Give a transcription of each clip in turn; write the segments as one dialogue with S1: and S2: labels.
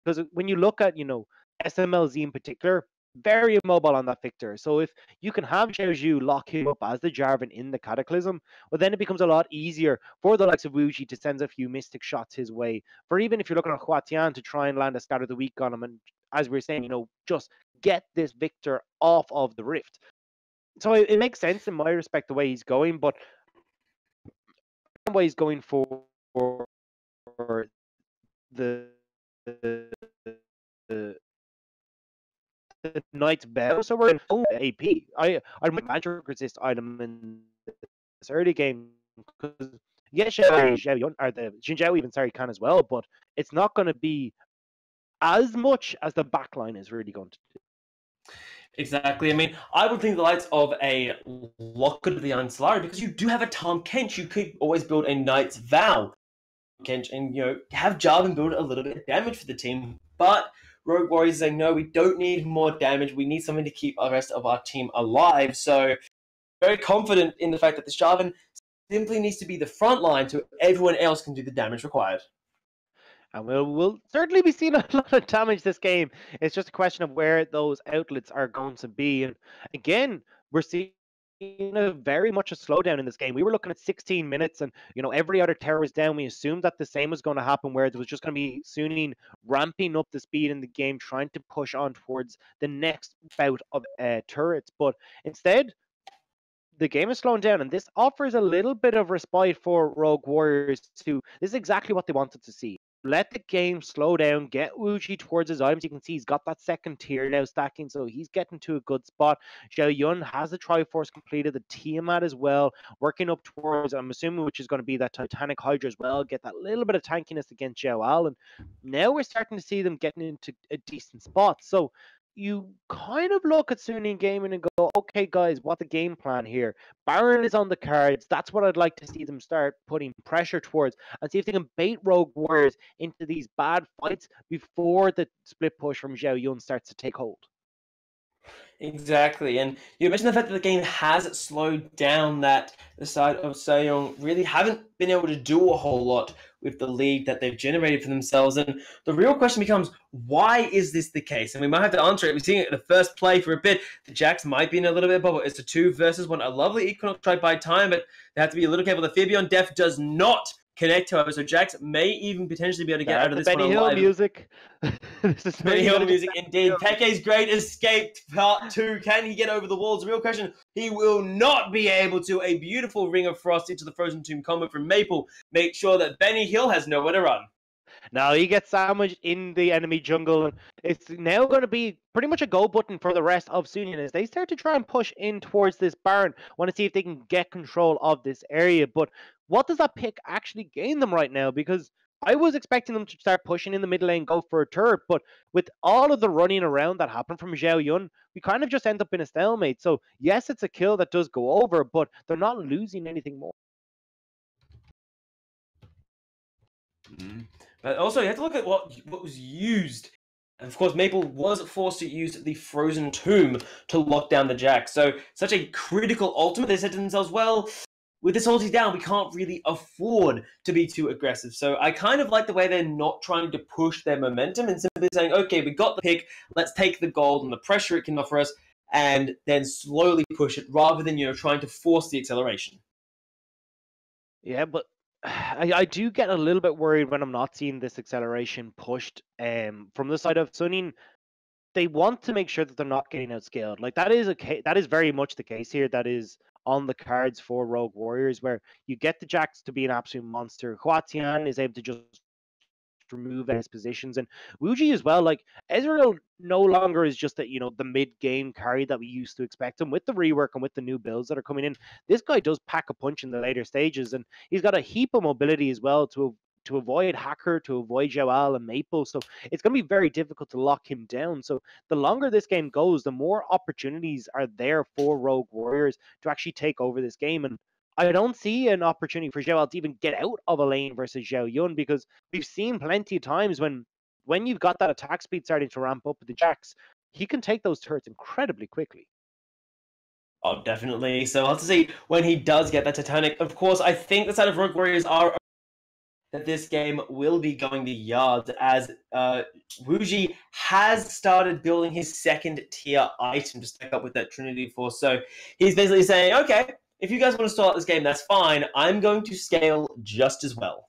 S1: Because when you look at, SMLZ in particular, very immobile on that Victor. So if you can have Xiao Zhu lock him up as the Jarvan in the Cataclysm, well, then it becomes a lot easier for the likes of Wuji to send a few Mystic shots his way. For even if you're looking at Hua Tian to try and land a Scatter the Weak on him, and as we were saying, just get this Victor off of the Rift. So it makes sense in my respect the way he's going, but the way he's going for the the, the Knight's Bell. So we're in full AP. I'd make magic resist item in this early game because yes, Xiao Yun or the Xinjiao even can as well, but it's not going to be as much as the backline is really going to do.
S2: Exactly. I mean, I would think the likes of a Locket of the Iron Solari, because you do have a Tahm Kench. You could always build a Knight's Vow Kench and, have Jarvan build a little bit of damage for the team. But Rogue Warriors is saying, no, we don't need more damage. We need something to keep the rest of our team alive. So, very confident in the fact that this Jarvan simply needs to be the front line so everyone else can do the damage required.
S1: And we'll certainly be seeing a lot of damage this game. It's just a question of where those outlets are going to be. And again, we're seeing very much a slowdown in this game. We were looking at 16 minutes and, every other tower was down. We assumed that the same was going to happen, where there was just going to be Sunin ramping up the speed in the game, trying to push on towards the next bout of turrets. But instead, the game is slowing down, and this offers a little bit of respite for Rogue Warriors to. This is exactly what they wanted to see. Let the game slow down, get Wuji towards his items. You can see he's got that second tier now stacking, so he's getting to a good spot. Xiao Yun has the Triforce completed, the Tiamat as well, working up towards, I'm assuming, which is going to be that Titanic Hydra as well, get that little bit of tankiness against Xiao Al, and now we're starting to see them getting into a decent spot. So you kind of look at Sunin Gaming and go, okay, guys, what the game plan here? Baron is on the cards. That's what I'd like to see them start putting pressure towards and see if they can bait Rogue Warriors into these bad fights before the split push from Xiao Yun starts to take hold.
S2: Exactly, and you mentioned the fact that the game has slowed down, that the side of Sejong really haven't been able to do a whole lot with the lead that they've generated for themselves. And the real question becomes, why is this the case? And we might have to answer it. We're seeing it in the first play for a bit. The Jax might be in a little bit of bubble. It's a 2 versus 1. A lovely Equinox tried by time, but they have to be a little careful. The Fear Beyond Death does not connect, however, so Jax may even potentially be able to get out of this
S1: Benny
S2: one
S1: Hill
S2: alive.
S1: music.
S2: This is Benny Hill music, indeed. Peke's Great Escape Part 2. Can he get over the walls? The real question, he will not be able to. A beautiful Ring of Frost into the Frozen Tomb combo from Maple. Make sure that Benny Hill has nowhere to run.
S1: Now he gets sandwiched in the enemy jungle, and it's now going to be pretty much a go button for the rest of Sunin as they start to try and push in towards this Baron. Want to see if they can get control of this area, but what does that pick actually gain them right now? Because I was expecting them to start pushing in the mid lane, go for a turret, but with all of the running around that happened from Xiao Yun, we kind of just end up in a stalemate. So yes, it's a kill that does go over, but they're not losing anything more.
S2: But also, you have to look at what was used. And of course, Maple was forced to use the Frozen Tomb to lock down the Jax. So, such a critical ultimate. They said to themselves, well, with this ulti down, we can't really afford to be too aggressive. So I kind of like the way they're not trying to push their momentum and simply saying, okay, we got the pick, let's take the gold and the pressure it can offer us, and then slowly push it rather than, trying to force the acceleration.
S1: Yeah, but I do get a little bit worried when I'm not seeing this acceleration pushed from the side of Sunin. They want to make sure that they're not getting outscaled. Like that is very much the case here. That is on the cards for Rogue Warriors, where you get the Jax to be an absolute monster. Hua Tian is able to just remove his positions, and Wuji as well. Like Ezreal no longer is just the mid game carry that we used to expect him with the rework and with the new builds that are coming in. This guy does pack a punch in the later stages, and he's got a heap of mobility as well to avoid Hacker, to avoid Joel and Maple. So it's going to be very difficult to lock him down. So the longer this game goes, the more opportunities are there for Rogue Warriors to actually take over this game. And I don't see an opportunity for Joel to even get out of a lane versus Xiao Yun, because we've seen plenty of times when you've got that attack speed starting to ramp up with the Jax, he can take those turrets incredibly quickly.
S2: Oh, definitely. So I'll have to see when he does get that Titanic. Of course, I think the side of Rogue Warriors are that this game will be going the yards as Wuji has started building his second tier item to stack up with that Trinity Force. So he's basically saying, okay, if you guys want to start this game, that's fine. I'm going to scale just as well.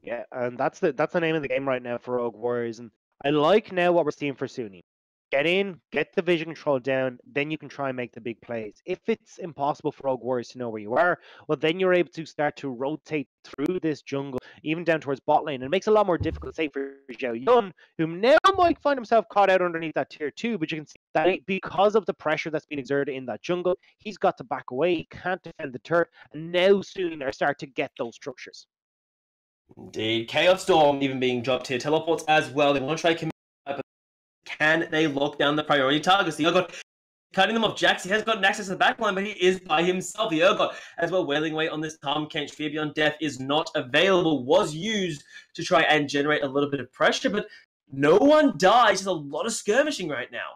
S1: Yeah, and that's the name of the game right now for Rogue Warriors. And I like now what we're seeing for Sunni. Get in, get the vision control down, then you can try and make the big plays. If it's impossible for Rogue Warriors to know where you are, well, then you're able to start to rotate through this jungle, even down towards bot lane. And it makes it a lot more difficult, say, for Zhao Yun, who now might find himself caught out underneath that tier 2, but you can see that because of the pressure that's been exerted in that jungle, he's got to back away, he can't defend the turret, and now soon they start to get those structures.
S2: Indeed. Chaos Storm even being dropped here. Teleports as well. They want to try commit, but can they lock down the priority targets? The Urgot cutting them off. Jax, he has gotten access to the backline, but he is by himself. The Urgot as well wailing away on this Tahm Kench. Fear Beyond Death is not available. Was used to try and generate a little bit of pressure, but no one dies. There's a lot of skirmishing right now.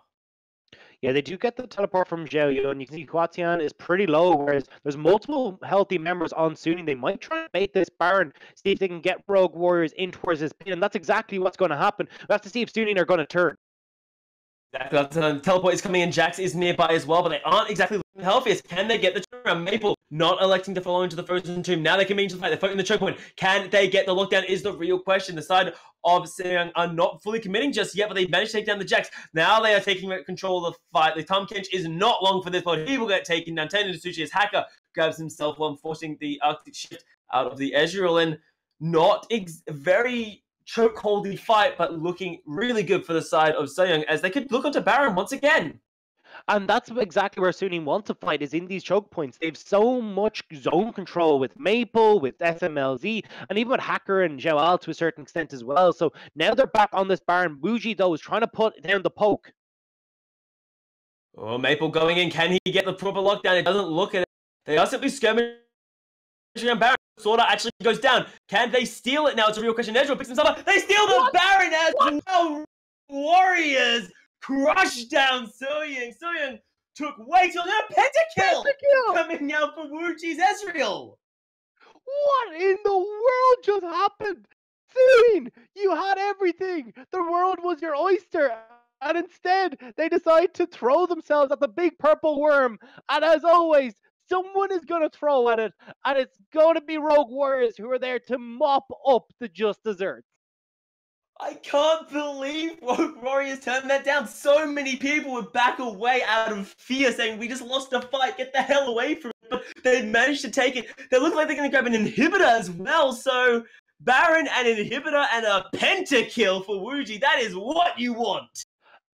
S1: Yeah, they do get the teleport from Zhao Yun. You can see Huatian is pretty low, whereas there's multiple healthy members on Sunni. They might try and bait this Baron, see if they can get Rogue Warriors in towards this pin, and that's exactly what's going to happen. We have to see if Sunni are going to turn.
S2: Exactly. The teleport is coming in. Jax is nearby as well, but they aren't exactly looking healthiest. Can they get the turnaround? Maple not electing to follow into the Frozen Tomb. Now they can meet into the fight. They're fighting the choke point. Can they get the lockdown is the real question. The side of Seong are not fully committing just yet, but they managed to take down the Jax. Now they are taking control of the fight. The Tahm Kench is not long for this, but he will get taken down. Tendo Tsuchi as Hacker grabs himself one, forcing the Arctic shift out of the Ezreal, and not very chokeholdy fight, but looking really good for the side of Seong as they could look onto Baron once again.
S1: And that's exactly where Sunni wants to fight, is in these choke points. They've so much zone control with Maple, with SMLZ, and even with Hacker and Zhao Al to a certain extent as well. So now they're back on this Baron. Wuji, though, is trying to put down the poke.
S2: Oh, Maple going in. Can he get the proper lockdown? It doesn't look at it. They are simply skirmishing on Baron. Sorta actually goes down. Can they steal it now? It's a real question. Ezreal picks himself up. They steal the Baron as well. Warriors crush down Soyoung. Soyoung took way too long. A pentakill coming out for Wuji's Ezreal.
S1: What in the world just happened? Soon, you had everything. The world was your oyster. And instead, they decide to throw themselves at the big purple worm. And as always, someone is going to throw at it. And it's going to be Rogue Warriors who are there to mop up the just desserts.
S2: I can't believe Rogue Warriors turned that down. So many people would back away out of fear, saying, we just lost a fight, get the hell away from it. But they managed to take it. They look like they're going to grab an inhibitor as well. So Baron, an inhibitor, and a pentakill for Wuji. That is what you want.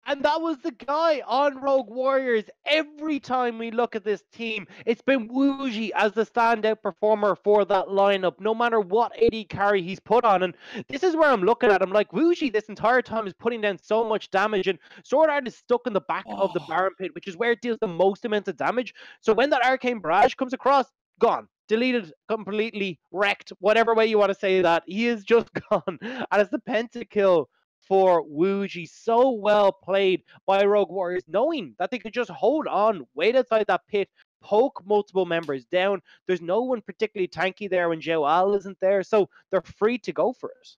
S1: And that was the guy on Rogue Warriors. Every time we look at this team, it's been Wuji as the standout performer for that lineup, no matter what AD carry he's put on. And this is where I'm looking at him like, Wuji this entire time is putting down so much damage, and Sword Art is stuck in the back of the Baron pit, which is where it deals the most amount of damage. So when that Arcane Barrage comes across, gone. Deleted, completely wrecked, whatever way you want to say that. He is just gone. And it's the pentakill for Wuji. So well played by Rogue Warriors, knowing that they could just hold on, wait outside that pit, poke multiple members down. There's no one particularly tanky there when Zhao Al isn't there, so they're free to go for it.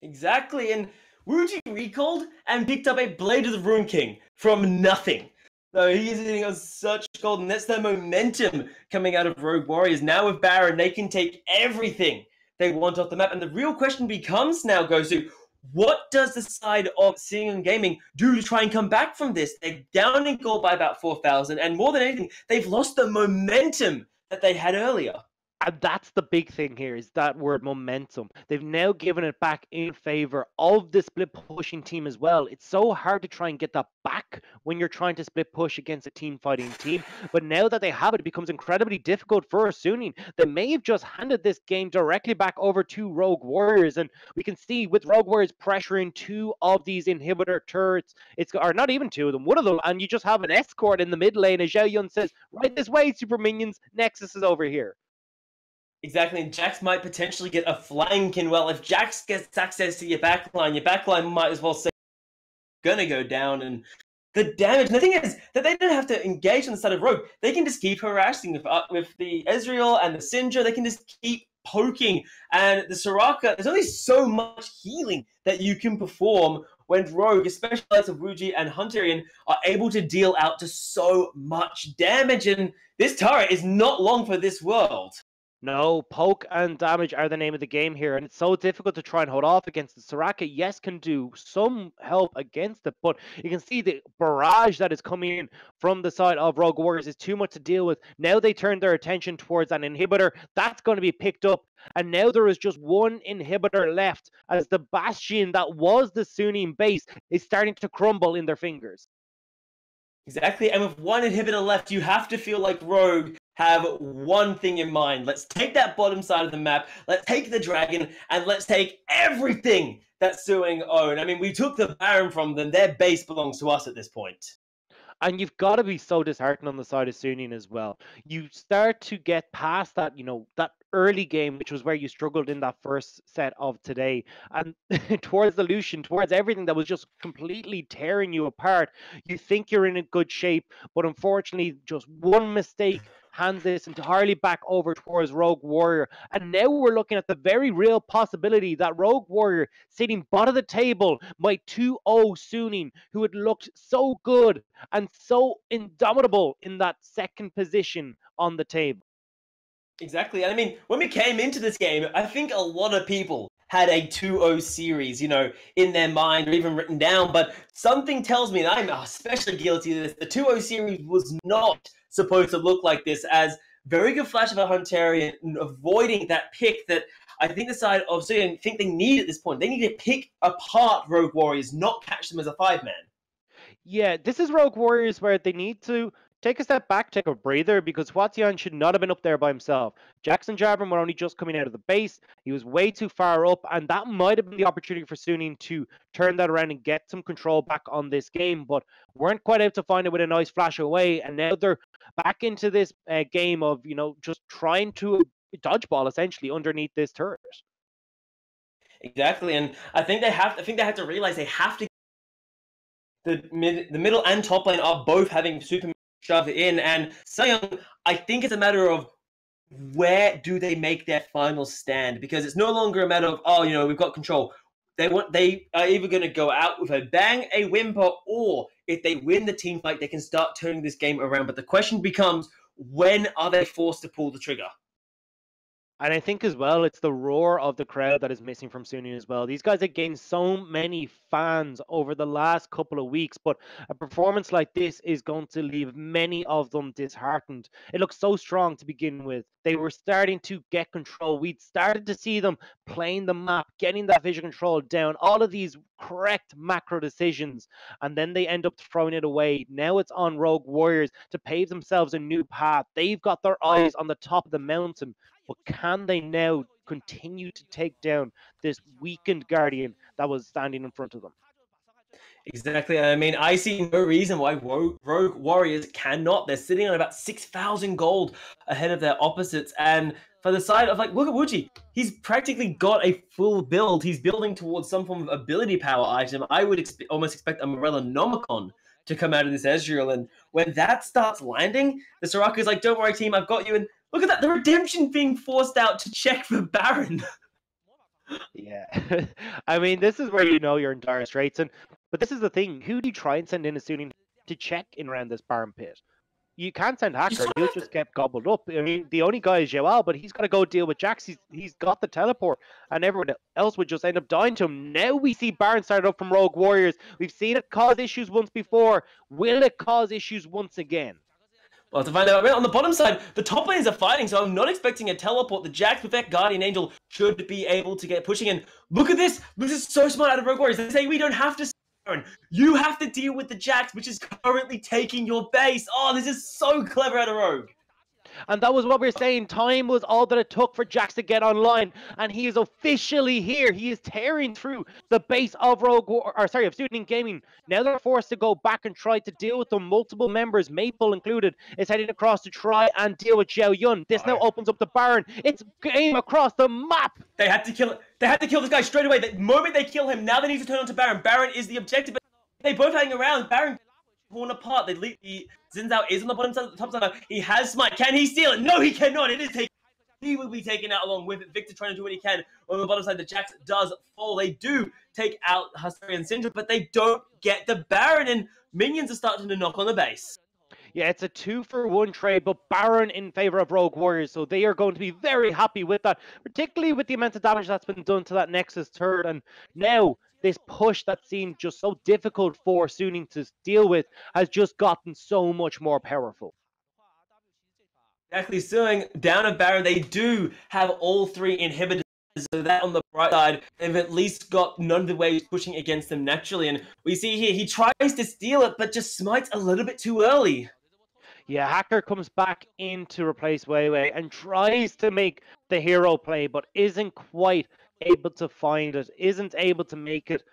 S2: Exactly, and Wuji recalled and picked up a Blade of the Rune King from nothing. So he is hitting on such gold, and that's the momentum coming out of Rogue Warriors. Now with Baron, they can take everything they want off the map, and the real question becomes now, Gozu, what does the side of Seeing Gaming do to try and come back from this? They're down in gold by about 4,000, and more than anything, they've lost the momentum that they had earlier.
S1: And that's the big thing here, is that word momentum. They've now given it back in favor of the split pushing team as well. It's so hard to try and get that back when you're trying to split push against a team fighting team. But now that they have it, it becomes incredibly difficult for Suning. They may have just handed this game directly back over to Rogue Warriors. And we can see with Rogue Warriors pressuring two of these inhibitor turrets, or not even two of them, one of them, and you just have an escort in the mid lane as Zhao Yun says, right this way, super minions, Nexus is over here.
S2: Exactly, and Jax might potentially get a flank, and well, if Jax gets access to your backline might as well say gonna go down, and the damage. And the thing is that they don't have to engage on the side of Rogue. They can just keep harassing with the Ezreal and the Syndra. They can just keep poking, and the Soraka, there's only so much healing that you can perform when Rogue, especially like Wuji and Hunterian, are able to deal out to so much damage, and this turret is not long for this world.
S1: No, poke and damage are the name of the game here, and it's so difficult to try and hold off against the Soraka. Yes, can do some help against it, but you can see the barrage that is coming in from the side of Rogue Warriors is too much to deal with. Now they turn their attention towards an inhibitor. That's going to be picked up, and now there is just one inhibitor left as the bastion that was the Sunnian base is starting to crumble in their fingers.
S2: Exactly, and with one inhibitor left, you have to feel like Rogue have one thing in mind. Let's take that bottom side of the map, let's take the dragon, and let's take everything that Suing own. I mean, we took the Baron from them. Their base belongs to us at this point.
S1: And you've got to be so disheartened on the side of Sunnian as well. You start to get past that, that early game, which was where you struggled in that first set of today, and towards the Lucian, towards everything that was just completely tearing you apart. You think you're in a good shape, but unfortunately, just one mistake hands this entirely back over towards Rogue Warrior. And now we're looking at the very real possibility that Rogue Warrior sitting bottom of the table might 2-0 Sunnian, who had looked so good and so indomitable in that second position on the table.
S2: Exactly. I mean, when we came into this game, I think a lot of people had a 2-0 series, in their mind or even written down, but something tells me, and I'm especially guilty of this, the 2-0 series was not supposed to look like this, as very good flash of a Huntarian, avoiding that pick that I think the side of Syrian think they need at this point. They need to pick apart Rogue Warriors, not catch them as a 5-man.
S1: Yeah, this is Rogue Warriors where they need to take a step back, take a breather, because Huatian should not have been up there by himself. Jackson Jabrin were only just coming out of the base. He was way too far up, and that might have been the opportunity for Sunnian to turn that around and get some control back on this game, but weren't quite able to find it with a nice flash away, and now they're back into this game of, just trying to dodgeball, essentially, underneath this turret.
S2: Exactly, and I think they have to realize they have to. The middle and top lane are both having super shove in, and Seong, I think it's a matter of where do they make their final stand, because it's no longer a matter of we've got control. They are either going to go out with a bang, a whimper, or if they win the team fight, they can start turning this game around. But the question becomes, when are they forced to pull the trigger?
S1: And I think as well, it's the roar of the crowd that is missing from Sunnian as well. These guys have gained so many fans over the last couple of weeks, but a performance like this is going to leave many of them disheartened. It looks so strong to begin with. They were starting to get control. We'd started to see them playing the map, getting that vision control down, all of these correct macro decisions, and then they end up throwing it away. Now it's on Rogue Warriors to pave themselves a new path. They've got their eyes on the top of the mountain. But can they now continue to take down this weakened Guardian that was standing in front of them?
S2: Exactly. I mean, I see no reason why Rogue Warriors cannot. They're sitting on about 6,000 gold ahead of their opposites. And for the side of, look at Wuji. He's practically got a full build. He's building towards some form of ability power item. I would almost expect a Morella Nomicon to come out of this Ezreal. And when that starts landing, the Soraka is like, don't worry, team, I've got you. And look at that, the redemption being forced out to check for Baron.
S1: Yeah. I mean, this is where you're in dire straits. But this is the thing. Who do you try and send in a Sunnian to check in around this Baron pit? You can't send Hacker. He'll just get gobbled up. I mean, the only guy is Joel, but he's got to go deal with Jax. He's got the teleport, and everyone else would just end up dying to him. Now we see Baron started up from Rogue Warriors. We've seen it cause issues once before. Will it cause issues once again?
S2: Well, to find out, on the bottom side, the top lanes are fighting, so I'm not expecting a teleport. The Jax with that Guardian Angel should be able to get pushing in. Look at this! This is so smart out of Rogue Warriors. They say we don't have to Baron. You have to deal with the Jax, which is currently taking your base. Oh, this is so clever out of Rogue.
S1: And that was what we were saying. Time was all that it took for Jax to get online, and he is officially here. He is tearing through the base of Sunnian Gaming. Now they're forced to go back and try to deal with them. Multiple members, Maple included, is heading across to try and deal with Xiao Yun. This now opens up the Baron. It's game across the map.
S2: They had to kill it. They had to kill this guy straight away. The moment they kill him, now they need to turn on to Baron. Baron is the objective. They both hang around. Baron torn apart. Xin Zhao is on the bottom side, the top side. He has smite. Can he steal it? No, he cannot. It is taken. he will be taken out along with it. Victor trying to do what he can. On the bottom side, the Jax does fall. They do take out Husky and Syndra, but they don't get the Baron, and minions are starting to knock on the base.
S1: Yeah, it's a 2-for-1 trade, but Baron in favor of Rogue Warriors, so they are going to be very happy with that, particularly with the amount of damage that's been done to that Nexus turret. And now this push that seemed just so difficult for Suning to deal with has just gotten so much more powerful.
S2: Exactly, Suing down a Baron. They do have all 3 inhibitors. So that on the bright side, they've at least got none of the waves pushing against them naturally. And we see here, he tries to steal it, but just smites a little bit too early.
S1: Yeah, Hacker comes back in to replace Weiwei and tries to make the hero play, but isn't quite able to find it, isn't able to make it.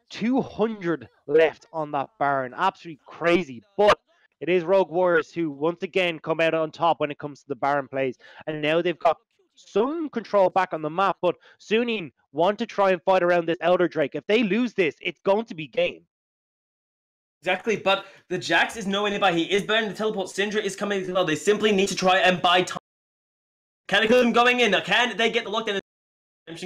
S1: 200 left on that Baron. Absolutely crazy. But it is Rogue Warriors who once again come out on top when it comes to the Baron plays. And now they've got some control back on the map, but Suning want to try and fight around this Elder Drake. If they lose this, it's going to be game.
S2: Exactly, but the Jax is nowhere nearby. He is burning the teleport. Syndra is coming as well. They simply need to try and buy time. Cataclysm going in. Can they get the lockdown?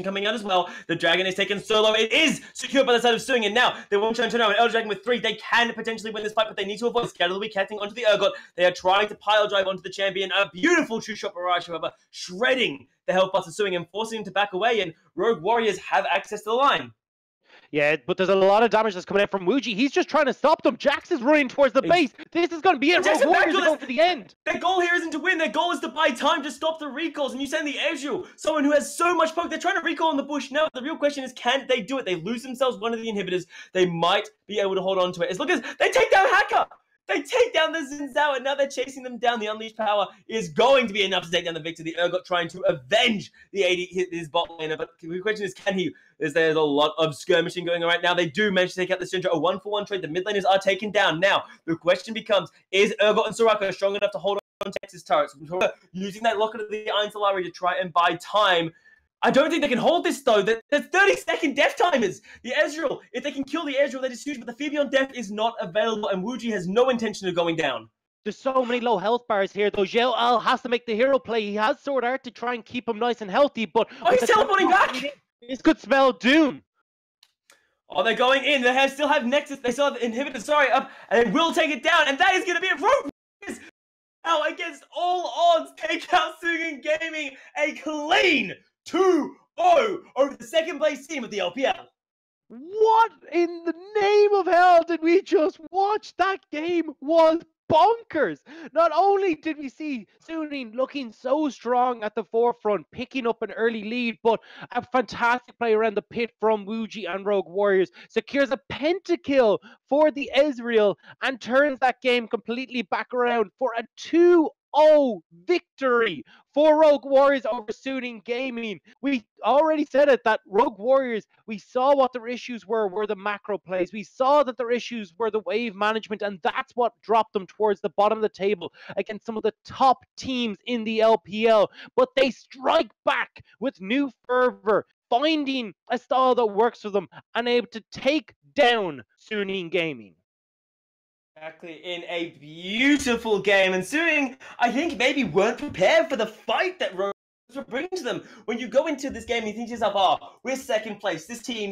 S2: Coming out as well. The dragon is taken solo. It is secured by the side of Suing, and now they won't try and turn around. Elder Dragon with 3. They can potentially win this fight, but they need to avoid Scatterly catching onto the Urgot. They are trying to pile drive onto the champion. A beautiful true shot barrage, however, shredding the health bars of Suing and forcing him to back away, and Rogue Warriors have access to the line.
S1: Yeah, but there's a lot of damage that's coming out from Wuji. He's just trying to stop them. Jax is running towards the base. This is going to be it. Rogue Warriors are going for the end.
S2: Their goal here isn't to win. Their goal is to buy time to stop the recalls. And you send the Ezreal, someone who has so much poke. They're trying to recall in the bush. Now, the real question is, can they do it? They lose themselves one of the inhibitors. They might be able to hold on to it. As long as they take down Hacker. They take down the Xin Zhao, and now they're chasing them down. The Unleashed Power is going to be enough to take down the Victor. The Urgot trying to avenge the AD, his bot laner. But the question is, can he? There's a lot of skirmishing going on right now. They do manage to take out the Syndra. A 1-for-1 trade. The mid laners are taken down. Now, the question becomes, is Urgot and Soraka strong enough to hold on to Texas turrets? Using that Locket of the Iron Solari to try and buy time. I don't think they can hold this, though. There's 30-second death timers. The Ezreal, if they can kill the Ezreal, that is huge, but the Phoebe on death is not available, and Wuji has no intention of going down.
S1: There's so many low health bars here, though. Zhao Al has to make the hero play. He has Sword Art to try and keep him nice and healthy, but...
S2: Oh, he's teleporting back!
S1: This could spell doom.
S2: Oh, they're going in. They still have Nexus. They still have Inhibitor, up, and they will take it down, and that is going to be it. Rogue now, against all odds, take out Sugan Gaming, a clean 2-0 over the second place team of the LPL.
S1: What in the name of hell did we just watch? That game was bonkers. Not only did we see Suning looking so strong at the forefront, picking up an early lead, but a fantastic play around the pit from Wuji and Rogue Warriors secures a pentakill for the Ezreal and turns that game completely back around for a 2-0 victory for Rogue Warriors over Suning Gaming. We already said it, that Rogue Warriors, we saw what their issues were the macro plays. We saw that their issues were the wave management, and that's what dropped them towards the bottom of the table against some of the top teams in the LPL. But they strike back with new fervor, finding a style that works for them and able to take down Suning Gaming.
S2: Exactly, in a beautiful game. And Suning, I think, maybe weren't prepared for the fight that Rogue were bringing to them. When you go into this game and you think to yourself, oh, we're second place. This team,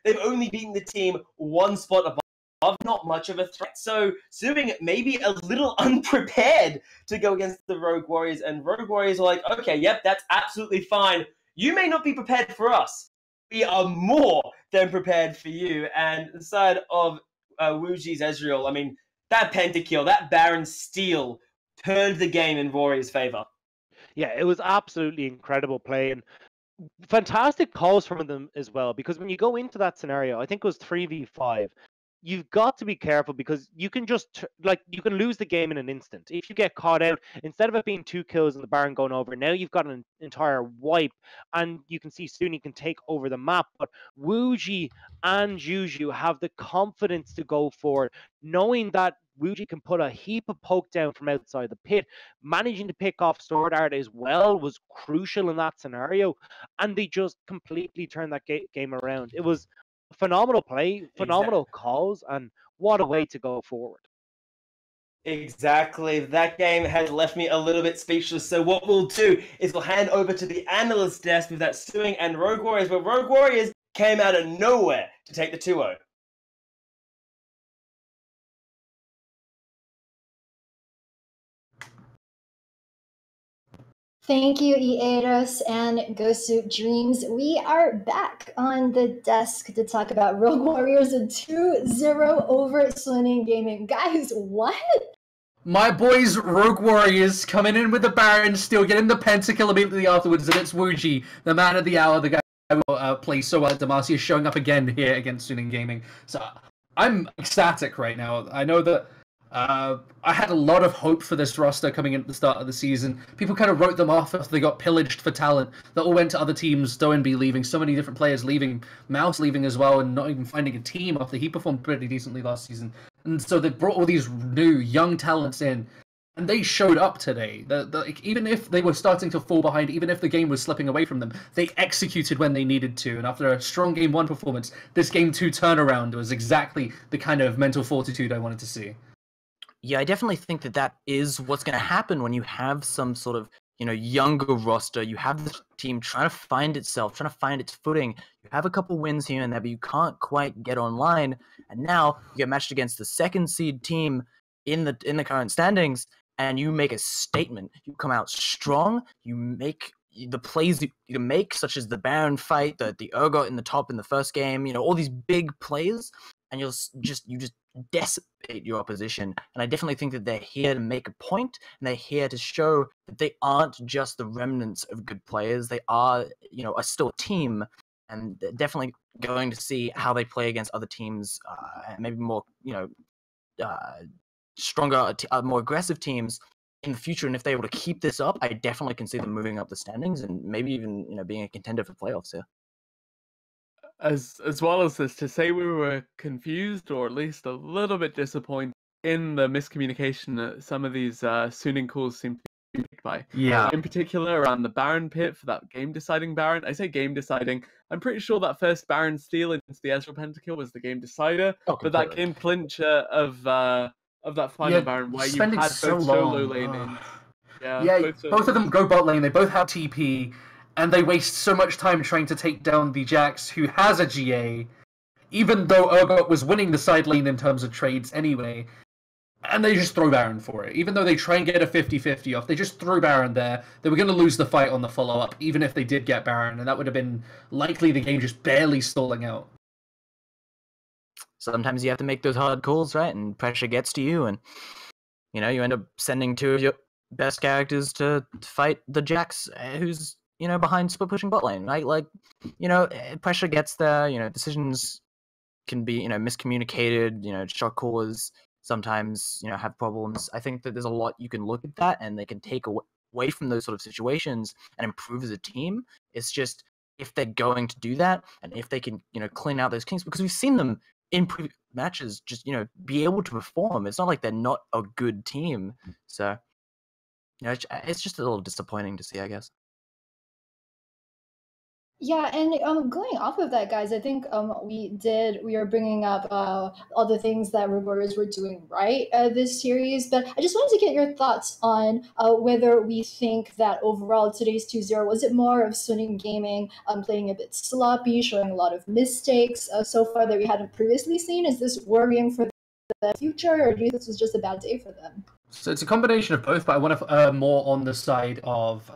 S2: they've only beaten the team one spot above, not much of a threat. So Suning maybe a little unprepared to go against the Rogue Warriors. And Rogue Warriors are like, okay, yep, that's absolutely fine. You may not be prepared for us. We are more than prepared for you. And the side of Wuji's Ezreal, I mean, that pentakill, that Baron steal turned the game in Warriors' favor.
S1: Yeah, it was absolutely incredible play and fantastic calls from them as well, because when you go into that scenario, I think it was 3v5, you've got to be careful because you can just you can lose the game in an instant. If you get caught out, instead of it being 2 kills and the Baron going over, now you've got an entire wipe, and you can see Suning can take over the map. But Wuji and Juju have the confidence to go for it, knowing that Wuji can put a heap of poke down from outside the pit. Managing to pick off Sword Art as well was crucial in that scenario, and they just completely turned that game around. It was phenomenal play, phenomenal calls, and what a way to go forward.
S2: Exactly. That game has left me a little bit speechless. So what we'll do is we'll hand over to the analyst desk with that Suing and Rogue Warriors, where Rogue Warriors came out of nowhere to take the 2-0.
S3: Thank you, Eados and Gosu Dreams. We are back on the desk to talk about Rogue Warriors, a 2-0 over Suning Gaming. Guys, what?
S4: My boys, Rogue Warriors, coming in with the Baron, still getting the pentakill immediately afterwards, and it's Wuji, the man of the hour, the guy who plays so well at Demacia, showing up again here against Suning Gaming. So I'm ecstatic right now. I know that I had a lot of hope for this roster coming in at the start of the season. People kind of wrote them off after they got pillaged for talent. That all went to other teams, Doenby leaving, so many different players leaving, Mouse leaving as well, and not even finding a team after he performed pretty decently last season. And so they brought all these new, young talents in, and they showed up today. Even if they were starting to fall behind, even if the game was slipping away from them, they executed when they needed to. And after a strong Game 1 performance, this Game 2 turnaround was exactly the kind of mental fortitude I wanted to see.
S5: Yeah, I definitely think that is what's going to happen when you have some sort of, younger roster. You have this team trying to find itself, trying to find its footing. You have a couple wins here and there, but you can't quite get online. And now you get matched against the second seed team in the current standings, and you make a statement. You come out strong. You make the plays you make, such as the Baron fight, the Urgot in the top in the first game. All these big plays, and you just decimate your opposition. And I definitely think that they're here to make a point, and they're here to show that they aren't just the remnants of good players. They are, still a team, and they're definitely going to see how they play against other teams, maybe more, stronger, more aggressive teams in the future. And if they're able to keep this up, I definitely can see them moving up the standings and maybe even, being a contender for playoffs here.
S6: As well as this, to say we were confused or at least a little bit disappointed in the miscommunication that some of these Suning calls seem to be picked by.
S4: Yeah.
S6: In particular, around the Baron pit for that game-deciding Baron. I say game-deciding. I'm pretty sure that first Baron steal into the Ezreal pentakill was the game decider, but that game clincher of that final Baron where you had both solo lane in.
S4: Yeah, both of them go bot lane. They both have TP. And they waste so much time trying to take down the Jax, who has a GA, even though Urgot was winning the side lane in terms of trades anyway. And they just throw Baron for it. Even though they try and get a 50-50 off, they just threw Baron there. They were going to lose the fight on the follow-up, even if they did get Baron, and that would have been likely the game just barely stalling out.
S5: Sometimes you have to make those hard calls, right? And pressure gets to you, and you end up sending two of your best characters to fight the Jax, who's behind split pushing bot lane, right? Like, pressure gets there, decisions can be, miscommunicated, shot callers sometimes, have problems. I think that there's a lot you can look at that and they can take away from those sort of situations and improve as a team. It's just if they're going to do that and if they can, clean out those kinks, because we've seen them in previous matches just, be able to perform. It's not like they're not a good team. So, it's just a little disappointing to see, I guess.
S3: Yeah, and going off of that, guys, I think we are bringing up all the things that Rogue Warriors were doing right this series, but I just wanted to get your thoughts on whether we think that overall today's 2-0, was it more of Suning Gaming playing a bit sloppy, showing a lot of mistakes so far that we hadn't previously seen? Is this worrying for the future, or do you think this was just a bad day for them?
S4: So it's a combination of both, but I want to more on the side of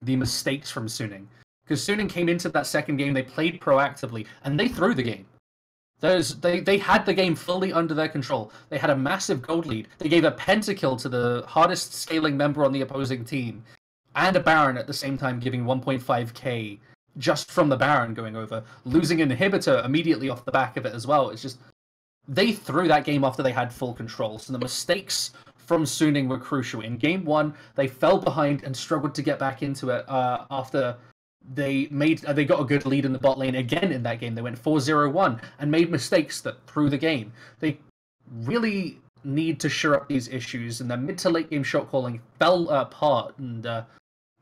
S4: the mistakes from Suning. Because Suning came into that second game, they played proactively, and they threw the game. They had the game fully under their control. They had a massive gold lead. They gave a pentakill to the hardest scaling member on the opposing team, and a Baron at the same time giving 1.5k just from the Baron going over, losing an inhibitor immediately off the back of it as well. It's just, they threw that game after they had full control. So the mistakes from Suning were crucial. In game 1, they fell behind and struggled to get back into it after they got a good lead in the bot lane again in that game. They went 4-0-1 and made mistakes that threw the game. They really need to shore up these issues, and their mid to late game shot calling fell apart, and that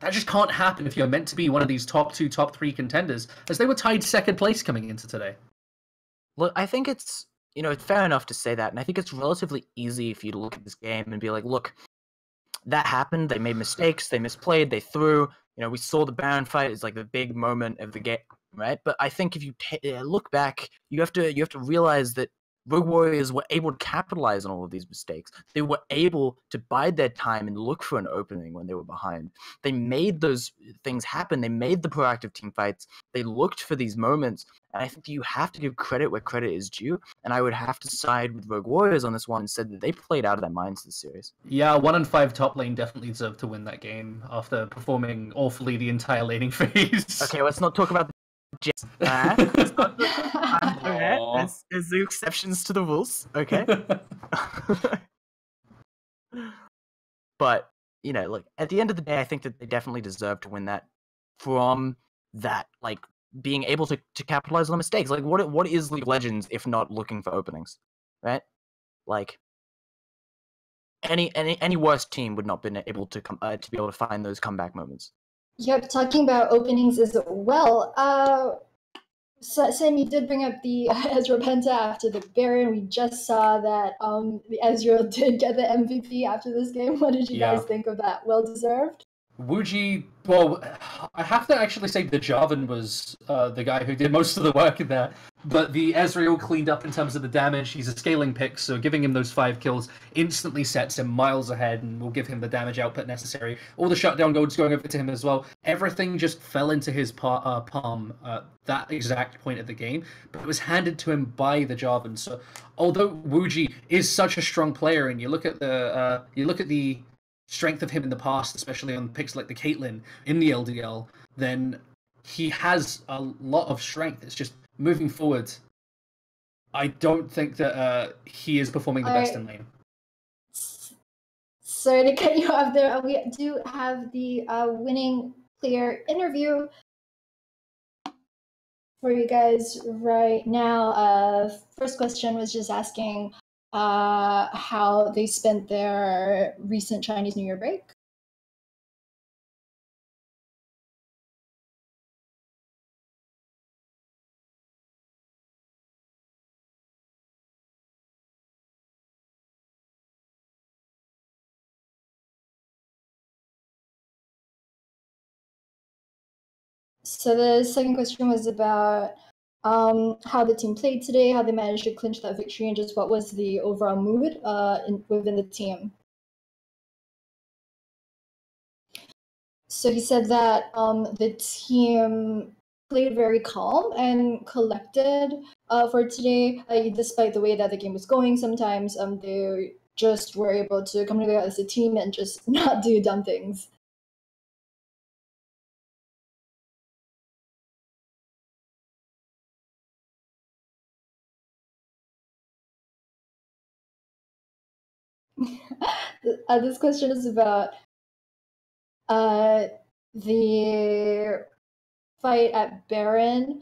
S4: just can't happen if you're meant to be one of these top 2, top 3 contenders, as they were tied second place coming into today.
S5: Look, I think it's, you know, it's fair enough to say that, and I think it's relatively easy for you to look at this game and be like, look, that happened. They made mistakes. They misplayed. They threw. You know, we saw the Baron fight. It's like the big moment of the game, right? But I think if you look back, you have to realize that Rogue Warriors were able to capitalize on all of these mistakes. They were able to bide their time and look for an opening when they were behind. They made those things happen. They made the proactive team fights. They looked for these moments. And I think you have to give credit where credit is due. And I would have to side with Rogue Warriors on this one and said that they played out of their minds this series.
S4: Yeah, 1 and 5 top lane definitely deserved to win that game after performing awfully the entire laning phase.
S5: Okay, let's not talk about the Jets. There's the exceptions to the rules, okay? But, you know, look, at the end of the day, I think that they definitely deserve to win that from that, like, being able to capitalize on mistakes. Like, what is League of Legends if not looking for openings, right? Like, any worse team would not been able to be able to find those comeback moments.
S3: Yep, talking about openings as well. Sam, you did bring up the Ezreal Penta after the Baron. We just saw that the Ezreal did get the MVP after this game. What did you guys think of that? Well deserved?
S4: Wuji, well, I have to actually say the Jarvan was the guy who did most of the work in there. But the Ezreal cleaned up in terms of the damage. He's a scaling pick, so giving him those 5 kills instantly sets him miles ahead and will give him the damage output necessary. All the shutdown golds going over to him as well. Everything just fell into his palm at that exact point of the game, but it was handed to him by the Jarvan. So although Wuji is such a strong player, and you look at the strength of him in the past, especially on picks like the Caitlyn in the LDL, then he has a lot of strength. It's just moving forward, I don't think that he is performing the best in lane.
S3: Sorry to cut you off there. We do have the winning player interview for you guys right now. First question was just asking how they spent their recent Chinese New Year break. So the second question was about how the team played today, how they managed to clinch that victory, and just what was the overall mood within the team. So he said that the team played very calm and collected for today, despite the way that the game was going. Sometimes they just were able to come together as a team and just not do dumb things. This question is about the fight at Baron,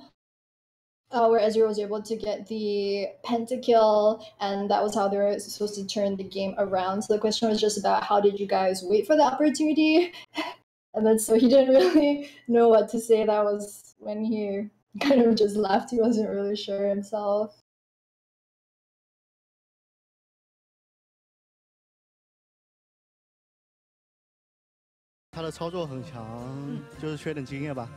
S3: where Ezreal was able to get the pentakill, and that was how they were supposed to turn the game around. So the question was just about how did you guys wait for the opportunity? And then so he didn't really know what to say. That was when he kind of just left. He wasn't really sure himself.
S7: 他的操作很强，就是缺点经验吧。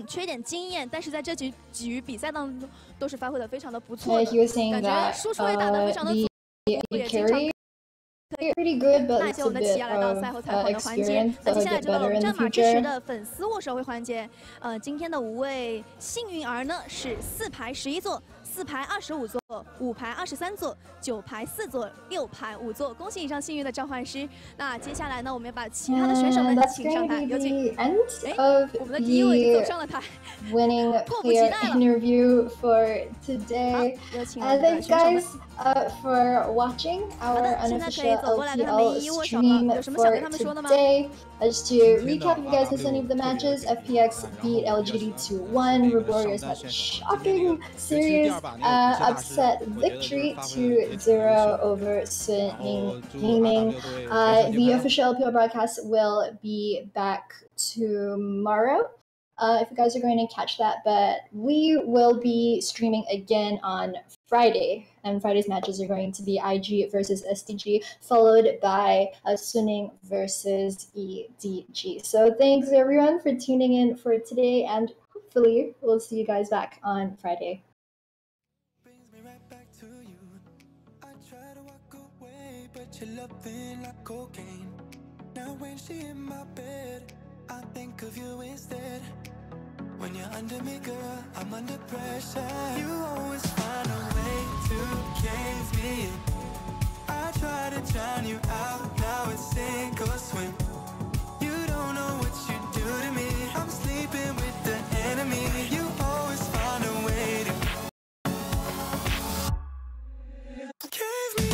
S8: 缺点经验，但是在这几局比赛当中都是发挥的非常的不错的，感觉输出也打得非常的足，也经常。
S3: Pretty good, but
S8: 那一些我们的奇亚来到赛后采访的环节，那接下来就到了我们战马之时的粉丝握手会环节。今天的5位幸运儿呢是4排11座、4排25座、5排23座、9排4座、6排5座。恭喜以上幸运的召唤师。那接下来呢，我们要把其他的选手们请上台，有请。我们的第1位已经走上了台，迫不及待了。
S3: Interview for today.
S8: 有请我们的
S3: guys for watching our unofficial LPL stream for today. Just to recap, you guys missed any of the matches. FPX beat LGD 2-1. Rogue Warriors had a shocking series upset victory 2-0 over Suning Gaming. The official LPL broadcast will be back tomorrow. if you guys are going to catch that. But we will be streaming again on Friday, and Friday's matches are going to be IG versus SDG, followed by Suning versus EDG. So thanks everyone for tuning in for today, and hopefully we'll see you guys back on Friday.
S9: Brings me right back to you. I try to walk away, but you're loving like cocaine. Now when she in my bed, I think of you instead. When you're under me, girl, I'm under pressure. You always find a way to cave me in. I try to drown you out, now it's sink or swim. You don't know what you do to me. I'm sleeping with the enemy. You always find a way to cave me.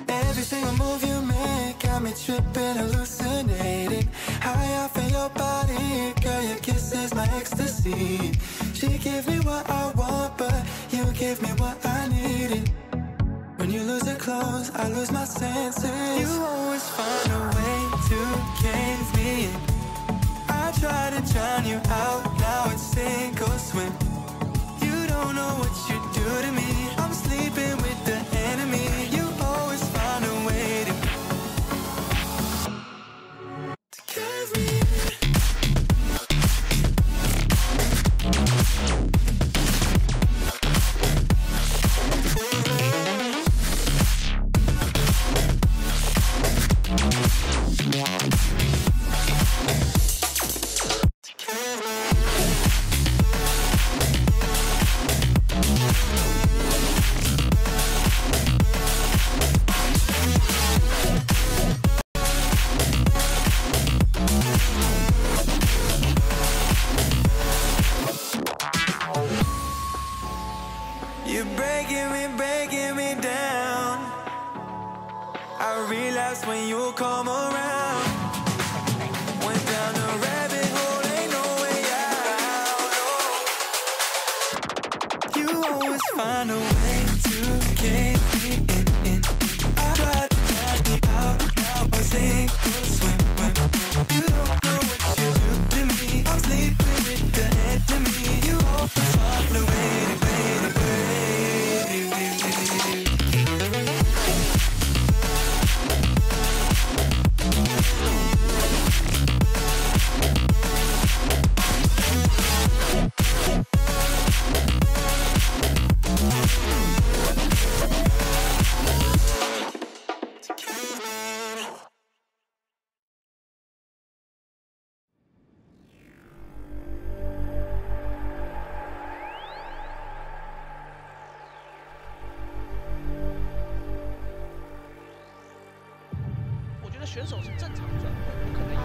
S9: Every single move you make got me tripping, hallucinating. High off in your body, girl, your kiss is my ecstasy. She gives me what I want, but you give me what I needed. When you lose your clothes, I lose my senses. You always find a way to cave me in. I try to drown you out, now it's sink or swim. You don't know what you do to me. I'm sleeping with the enemy. You always find a way to cave me. You're breaking me down. I relapse when you come around. Went down a rabbit hole, ain't no way out. You always find a way to cave me in. I try to drag me out, now I sink or swim. You don't know what you do to me. I'm sleeping with the enemy. You always find a way to
S10: 选手是正常转会，不可能有